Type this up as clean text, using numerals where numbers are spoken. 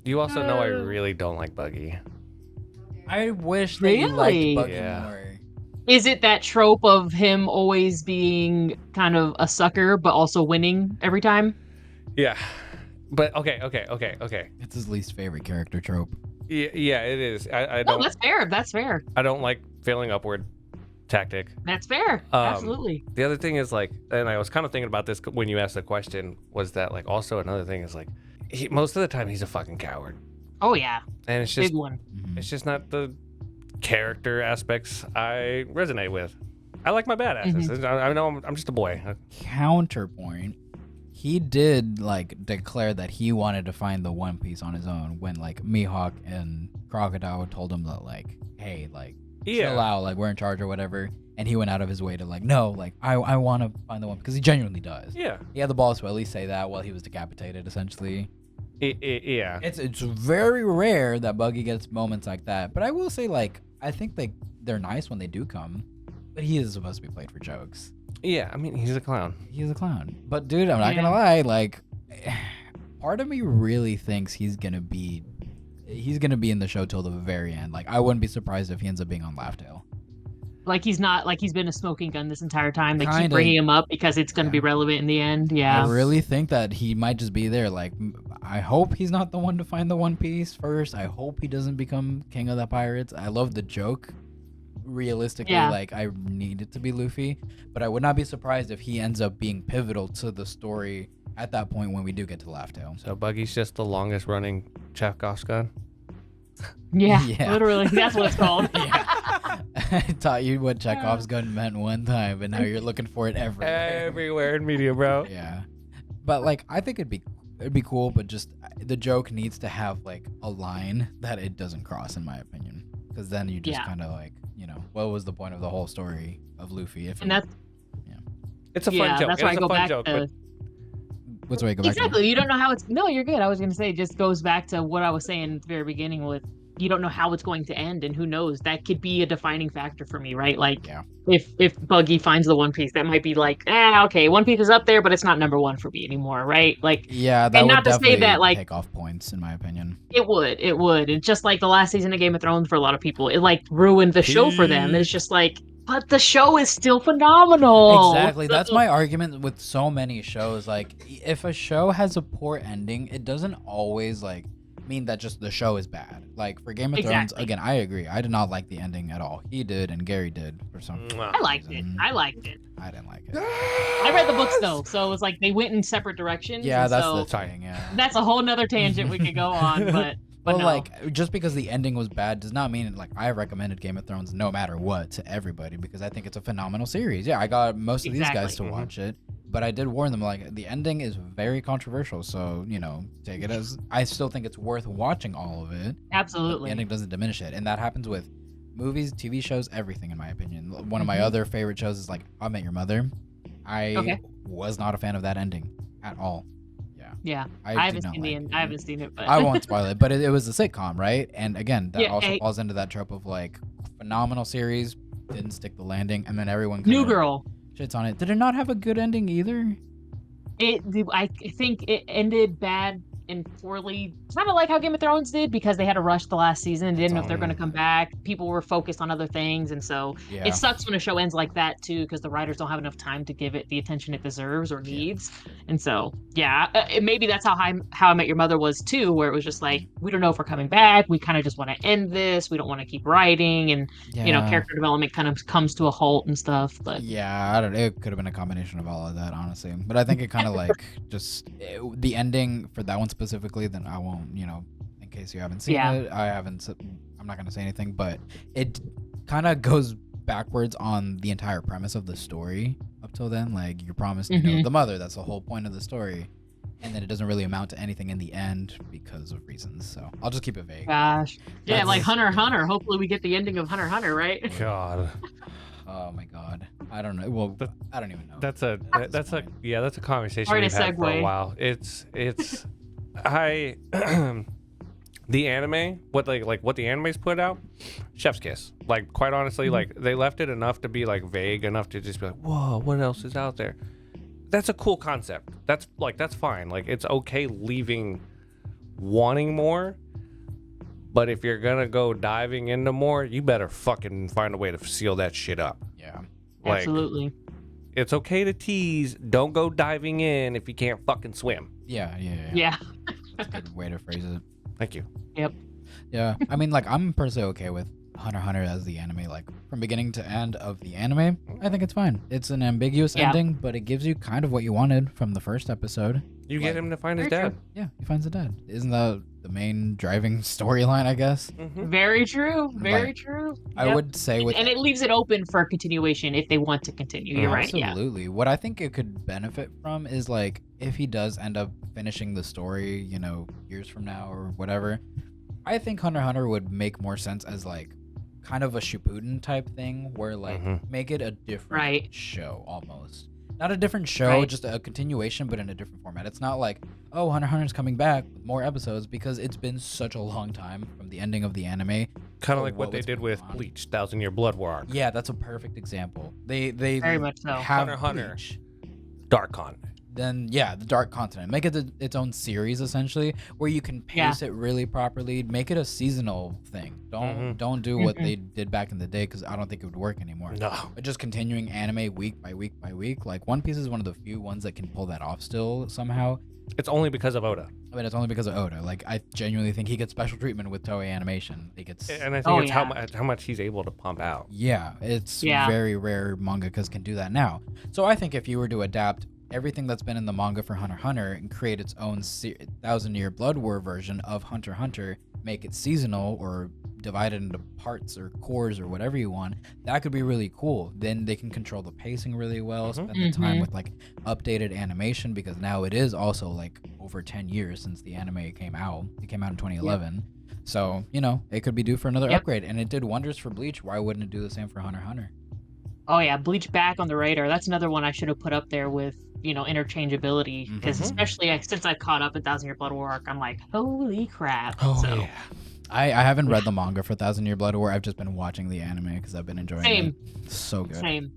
You also know I really don't like Buggy. I wish that you liked Really? Buggy Yeah. more. Is it that trope of him always being kind of a sucker, but also winning every time? Yeah. But okay. It's his least favorite character trope. Yeah, it is. I No, don't that's fair. That's fair. I don't like failing upward tactic. That's fair. Absolutely. The other thing is like, and I was kind of thinking about this when you asked the question, was that like also another thing is like, most of the time he's a fucking coward, Oh yeah, and it's just big one. it's just not the character aspects I resonate with. I like my badasses. I know I'm just a boy. Counterpoint, he did like declare that he wanted to find the One Piece on his own when like Mihawk and Crocodile told him that like, hey, like chill out, like we're in charge or whatever. And he went out of his way to like, no, like I want to find the one, because he genuinely does. Yeah. He had the balls to at least say that while he was decapitated, essentially. Yeah. It's very rare that Buggy gets moments like that, but I will say like I think they're nice when they do come, but he is supposed to be played for jokes. Yeah, I mean he's a clown. He's a clown, but dude, I'm not gonna lie, like part of me really thinks he's gonna be in the show till the very end. Like I wouldn't be surprised if he ends up being on Laugh Tale. Like he's not like he's been a smoking gun this entire time. They keep Kinda. bringing him up because it's going to be relevant in the end. Yeah. I really think that he might just be there. Like, I hope he's not the one to find the One Piece first. I hope he doesn't become king of the pirates. I love the joke. Realistically, like, I need it to be Luffy, but I would not be surprised if he ends up being pivotal to the story at that point when we do get to Laugh Tale. So Buggy's just the longest running Chekhov's gun. Yeah, literally. That's what it's called. I taught you what Chekhov's gun meant one time, but now you're looking for it everywhere. Everywhere in media, bro. Yeah. But like I think it'd be cool, but just the joke needs to have like a line that it doesn't cross, in my opinion. Because then you just kind of like, you know, what was the point of the whole story of Luffy? It's a fun joke. That's why I go back joke, to. What's where you go back Exactly. You don't know how it's. No, you're good. I was gonna say it just goes back to what I was saying at the very beginning with. You don't know how it's going to end, and who knows? That could be a defining factor for me, right? Like, if Buggy finds the One Piece, that might be like, okay, One Piece is up there, but it's not number one for me anymore, right? Like, that and would not to say that like take off points, in my opinion. It would, and just like the last season of Game of Thrones for a lot of people, it like ruined the show for them. It's just like, but the show is still phenomenal. Exactly. That's my argument with so many shows. Like, if a show has a poor ending, it doesn't always like mean that just the show is bad. Like for Game of Thrones, again, I agree. I did not like the ending at all. He did, and Gary did for some reason. I liked it. I didn't like it. I read the books though, so it was like they went in separate directions. Yeah, that's so the thing. Yeah, that's a whole nother tangent we could go on, but. Well, no. like, just because the ending was bad does not mean, like, I recommended Game of Thrones no matter what to everybody, because I think it's a phenomenal series. Yeah, I got most of these guys to watch it, but I did warn them, like, the ending is very controversial, so, you know, take it as, I still think it's worth watching all of it. Absolutely. The ending doesn't diminish it, and that happens with movies, TV shows, everything, in my opinion. One of my other favorite shows is, like, How I Met Your Mother. I was not a fan of that ending at all. Yeah, I haven't seen it, but I won't spoil it. But it was a sitcom, right? And again, that also falls into that trope of like phenomenal series, didn't stick the landing, and then everyone New Girl shits on it. Did it not have a good ending either? I think it ended bad and poorly, kind of like how Game of Thrones did, because they had to rush the last season and didn't know if they're going to come back. People were focused on other things, and so it sucks when a show ends like that too, because the writers don't have enough time to give it the attention it deserves or needs. And so maybe that's how I Met Your Mother was too, where it was just like, we don't know if we're coming back, we kind of just want to end this, we don't want to keep writing, and you know, character development kind of comes to a halt and stuff. But I don't know, it could have been a combination of all of that, honestly, but I think it kind of like just the ending for that one specifically, then I won't, you know, in case you haven't seen it, I'm not going to say anything, but it kind of goes backwards on the entire premise of the story up till then. Like, you're promised, you know, the mother, that's the whole point of the story, and then it doesn't really amount to anything in the end because of reasons, so I'll just keep it vague. Gosh. Yeah, like Hunter x Hunter. Hopefully we get the ending of Hunter x Hunter, right? God. Oh my God. I don't know. Well, I don't even know. That's a conversation we've had for a while. It's the anime, what the animes put out, chef's kiss. Like, quite honestly, like, they left it enough to be like vague enough to just be like, whoa, what else is out there? That's a cool concept. That's fine. Like, it's okay leaving wanting more. But if you're gonna go diving into more, you better fucking find a way to seal that shit up. Yeah. Like, Absolutely. it's okay to tease. Don't go diving in if you can't fucking swim. Yeah. Yeah. That's a good way to phrase it. Thank you. Yep. Yeah. I mean, like, I'm personally okay with Hunter x Hunter as the anime, like, from beginning to end of the anime. I think it's fine. It's an ambiguous ending, but it gives you kind of what you wanted from the first episode. You get him to find his Very dad. true. Yeah, he finds the dad. Isn't that the main driving storyline, I guess? Mm-hmm. Very true. Very Like, true. I Yep. would say with And it leaves it open for a continuation if they want to continue. You're right. Yeah. Absolutely. What I think it could benefit from is, like, if he does end up finishing the story, you know, years from now or whatever, I think Hunter x Hunter would make more sense as, like, kind of a Shippuden type thing where, like, make it a different show almost. Not a different show, just a continuation, but in a different format. It's not like, oh, Hunter x Hunter's coming back with more episodes, because it's been such a long time from the ending of the anime. Kind of like what they did with Bleach, 1,000-Year Blood War arc. Yeah, that's a perfect example. They Very much so. have Hunter x Hunter. Bleach. Dark Continent. Then the Dark Continent, make it its own series essentially, where you can pace it really properly. Make it a seasonal thing. Don't do what they did back in the day, because I don't think it would work anymore. No. But just continuing anime week by week by week, like One Piece is one of the few ones that can pull that off still somehow. It's only because of Oda. I mean, it's only because of Oda. Like, I genuinely think he gets special treatment with Toei Animation. He gets, And I think it's how much he's able to pump out. yeah, it's very rare mangakas can do that now. So I think if you were to adapt everything that's been in the manga for Hunter x Hunter and create its own 1,000-Year Blood War version of Hunter x Hunter, make it seasonal or divide it into parts or cores or whatever you want, that could be really cool. Then they can control the pacing really well, spend the time with, like, updated animation, because now it is also, like, over 10 years since the anime came out. It came out in 2011. So, you know, it could be due for another upgrade, and it did wonders for Bleach. Why wouldn't it do the same for Hunter x Hunter? Oh yeah, Bleach back on the radar. That's another one I should have put up there with, you know, interchangeability, because especially since I've caught up at 1,000-Year Blood War arc, I'm like, holy crap. I haven't read the manga for 1,000-Year Blood War. I've just been watching the anime because I've been enjoying it. So good. Same.